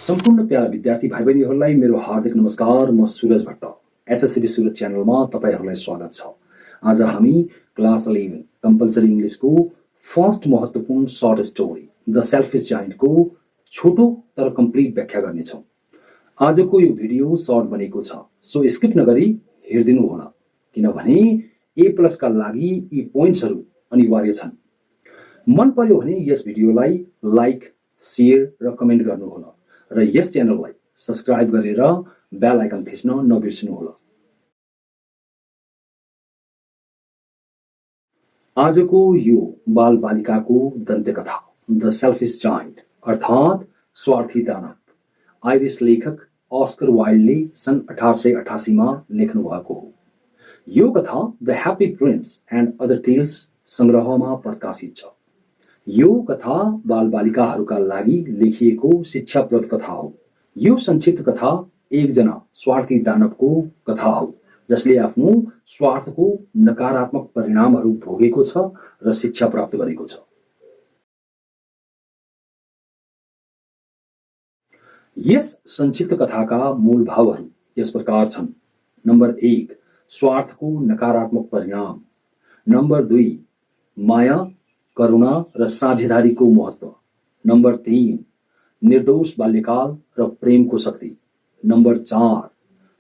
सम्पूर्ण प्यारा विद्यार्थी भाइ बहिनीहरूलाई मेरो हार्दिक नमस्कार। म सूरज भट्ट एचएससीबी सूरज च्यानलमा तपाईहरुलाई स्वागत छ। आज हामी क्लास 11 कम्पलसरी इंग्लिशको फर्स्ट महत्त्वपूर्ण सर्ट स्टोरी द सेल्फिश जायन्टको छोटो तर कम्प्लिट व्याख्या गर्नेछौं। आजको यो भिडियो सर्ट बनेको छ, सो स्किप नगरी हेर्दिनु होला, किनभने A+ का लागि यी पोइन्ट्सहरु अनिवार्य छन्। मन पर्यो भने यस भिडियोलाई लाइक, शेयर र कमेन्ट गर्नु होला र यस च्यानललाई सब्स्क्राइब गरेर बेल आइकन थिच्न नबिर्सनु होला। आजको यो बाल बालिकाको दन्त्य कथा द सेल्फिश जायन्ट अर्थात स्वार्थी दानव आइरिश लेखक ऑस्कर वाइल्डले सन् 1888 मा लेख्नु भएको हो। यो कथा the happy prince and other tales संग्रहमा प्रकाशित छ। यो कथा बालबालिकाहरूका लागि लेखिएको शिक्षाप्रद कथा हो। यो संक्षिप्त कथा एकजना स्वार्थी दानवको कथा हो जसले आफ्नो स्वार्थको नकारात्मक परिणामहरू भोगेको छ र शिक्षा प्राप्त गरेको छ। यस संक्षिप्त कथाका मूल भावहरू यस प्रकार छन्। नम्बर 1 स्वार्थको नकारात्मक परिणाम। नम्बर 2 माया, करुणा र साझेदारीको महत्व। नम्बर 3 निर्दोष बाल्यकाल र प्रेमको शक्ति। नम्बर 4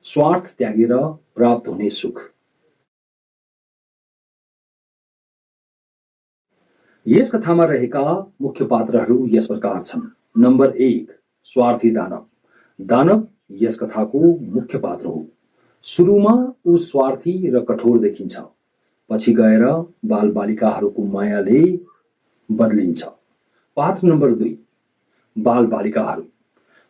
स्वार्थ त्यागेर प्राप्त हुने सुख। यस कथामा रहेका मुख्य पात्रहरू यस प्रकार छन्। नम्बर 1 स्वार्थी दानव। दानव यस कथाको मुख्य पात्र हो। सुरुमा ऊ स्वार्थी र कठोर देखिन्छ, पछि गएर बालबालिकाहरूको मायाले बदलिन्छ। पात्र नम्बर 2 बालबालिकाहरू।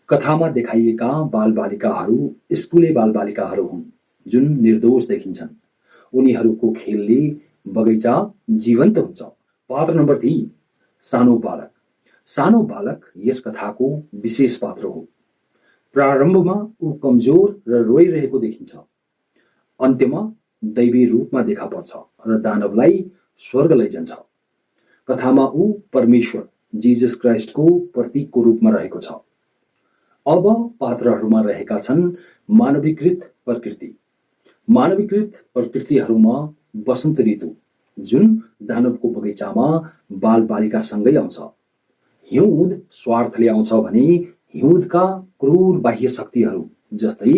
कथामा देखाइएका बालबालिकाहरू स्कुले बालबालिकाहरू हुन् जुन निर्दोष देखिन्छन्। उनीहरूको खेलले बगैँचा जीवन्त हुन्छ। पात्र नम्बर 3 सानो बालक। सानो बालक यस कथाको विशेष पात्र हो। प्रारम्भमा ऊ कमजोर र रोइरहेको देखिन्छ, अन्त्यमा दैवी रूपमा देखा पर्छ र दानवलाई स्वर्ग लैजान्छ। कथामा ऊ परमेश्वर जीसस क्राइस्टको प्रतीकको रूपमा रहेको छ। अब पात्रहरूमा रहेका छन् मानवीकृत प्रकृति। मानवीकृत प्रकृतिहरूमा वसन्त ऋतु जुन दानवको बगैँचामा बालबालिकासँगै आउँछ। हिउँद स्वार्थले आउँछ भने हिउँदका क्रूर बाह्य शक्तिहरू जस्तै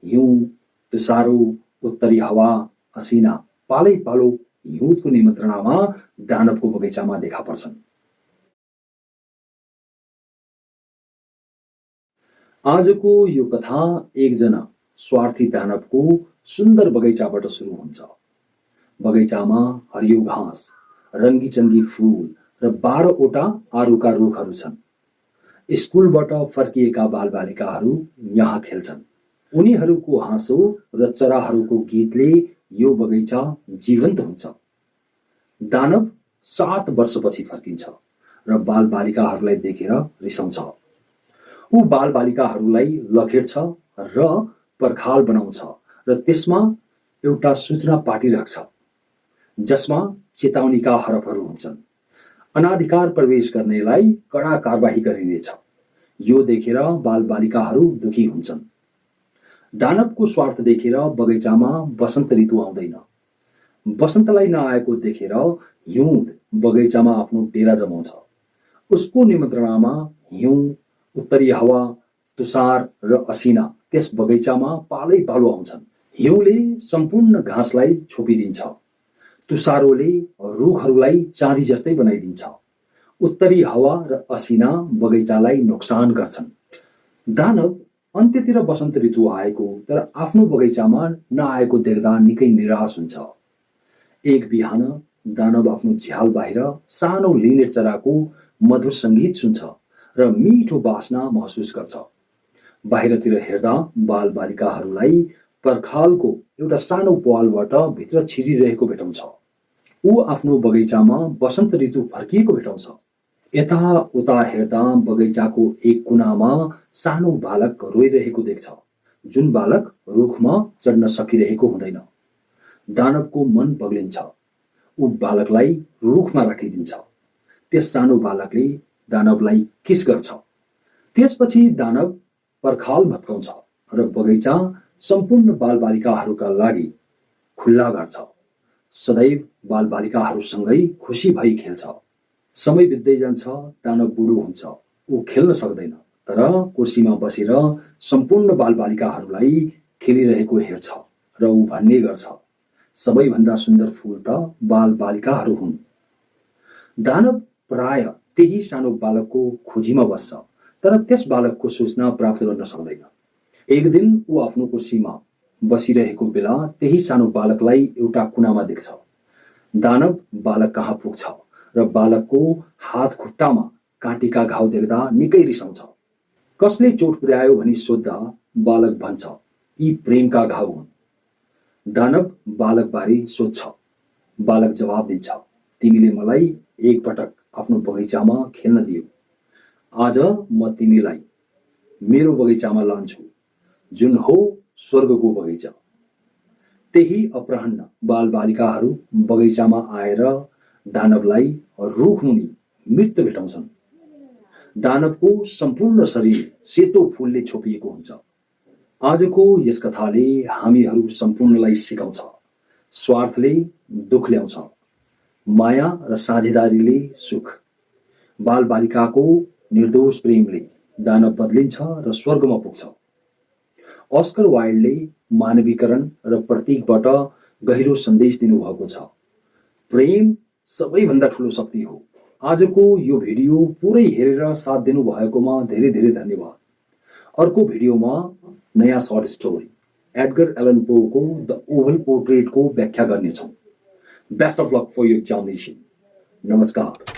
हिउँ, तुषारो, उत्तरी हावा, असिना पालै पालो हिउँदको निमन्त्रणामा दानवको बगैँचामा देखा पर्छन्। आजको यो कथा एकजना स्वार्थी दानवको सुन्दर बगैँचाबाट सुरु हुन्छ। बगैँचामा हरियो घाँस, रङ्गीचङ्गी फूल र 12 वटा आरुका रुखहरू छन्। स्कुलबाट फर्किएका बालबालिकाहरू यहाँ खेल्छन्। उनीहरूको हाँसो र चराहरूको गीतले यो बगैँचा जीवन्त हुन्छ। दानव 7 वर्षपछि फर्किन्छ र बालबालिकाहरूलाई देखेर रिसाउँछ। ऊ बालबालिकाहरूलाई लखेट्छ र पर्खाल बनाउँछ र त्यसमा एउटा सूचना पाटी राख्छ जसमा चेतावनीका हरफहरू हुन्छन्। अनाधिकार प्रवेश गर्नेलाई कडा कारबाही गरिनेछ। यो देखेर बालबालिकाहरू दुखी हुन्छन्। दानवको स्वार्थ देखेर बगैँचामा वसन्त ऋतु आउँदैन। वसन्तलाई नआएको देखेर हिउँद बगैँचामा आफ्नो डेरा जमाउँछ। उसको निमन्त्रणामा हिउँ, उत्तरी हावा, तुषार र असिना त्यस बगैँचामा पालै पालो आउँछन्। हिउँले सम्पूर्ण घाँसलाई छोपिदिन्छ। तुषारोले रुखहरूलाई चाँदी जस्तै बनाइदिन्छ। उत्तरी हावा र असिना बगैँचालाई नोक्सान गर्छन्। दानव अन्त्यतिर वसन्त ऋतु आएको तर आफ्नो बगैँचामा नआएको देख्दा निकै निराश हुन्छ। एक बिहान दानव आफ्नो झ्याल बाहिर सानो लिनेट चराको मधुर सङ्गीत सुन्छ र मिठो बास्ना महसुस गर्छ। बाहिरतिर हेर्दा बालबालिकाहरूलाई पर्खालको एउटा सानो प्वालबाट भित्र छिरिरहेको भेटाउँछ। ऊ आफ्नो बगैँचामा वसन्त ऋतु फर्किएको भेटाउँछ। यता उता हेर्दा बगैँचाको एक कुनामा सानो बालक रोइरहेको देख्छ, जुन बालक रुखमा चढ्न सकिरहेको हुँदैन। दानवको मन पग्लिन्छ। ऊ बालकलाई रुखमा राखिदिन्छ। त्यस सानो बालकले दानवलाई किस गर्छ। त्यसपछि दानव पर्खाल भत्काउँछ र बगैँचा सम्पूर्ण बालबालिकाहरूका लागि खुल्ला गर्छ। सदैव बालबालिकाहरूसँगै खुसी भई खेल्छ। समय बित्दै जान्छ, दानव बुढो हुन्छ। ऊ खेल्न सक्दैन, तर कुर्सीमा बसेर सम्पूर्ण बालबालिकाहरूलाई खेलिरहेको हेर्छ र ऊ भन्ने गर्छ, सबैभन्दा सुन्दर फूल त बालबालिकाहरू हुन्। दानव प्राय त्यही सानो बालकको खोजीमा बस्छ, तर त्यस बालकको सूचना प्राप्त गर्न सक्दैन। एक दिन ऊ आफ्नो कुर्सीमा बसिरहेको बेला त्यही सानो बालकलाई एउटा कुनामा देख्छ। दानव बालक कहाँ पुग्छ र बालकको हात खुट्टामा काँटीका घाउ देख्दा निकै रिसाउँछ। कसले चोट पुर्यायो भनी सोध्दा बालक भन्छ, यी प्रेमका घाउ हुन्। दानव बालकबारे सोध्छ। बालक जवाब दिन्छ, तिमीले मलाई एक पटक आफ्नो बगैँचामा खेल्न दियो। आज म तिमीलाई मेरो बगैँचामा लान्छु, जुन हो स्वर्गको बगैँचा। त्यही अपराह्न बालबालिकाहरू बगैँचामा आएर दानवलाई रुखमुनि मृत भेटाउँछन्। दानवको सम्पूर्ण शरीर सेतो फूलले छोपिएको हुन्छ। आजको यस कथाले हामीहरू सम्पूर्णलाई सिकाउँछ, स्वार्थले दुःख ल्याउँछ, माया र साझेदारीले सुख। बालबालिकाको निर्दोष प्रेमले दानव बदलिन्छ र स्वर्गमा पुग्छ। अस्कर वाइल्डले मानवीकरण र प्रतीकबाट गहिरो सन्देश दिनुभएको छ। प्रेम सबैभन्दा ठुलो शक्ति हो। आजको यो भिडियो पुरै हेरेर साथ दिनु भएकोमा धेरै धेरै धन्यवाद। अर्को भिडियोमा नयाँ सर्ट स्टोरी एडगर एलन पोको द ओभल पोर्ट्रेटको व्याख्या गर्नेछौँ। Best of luck for your examination. नमस्कार।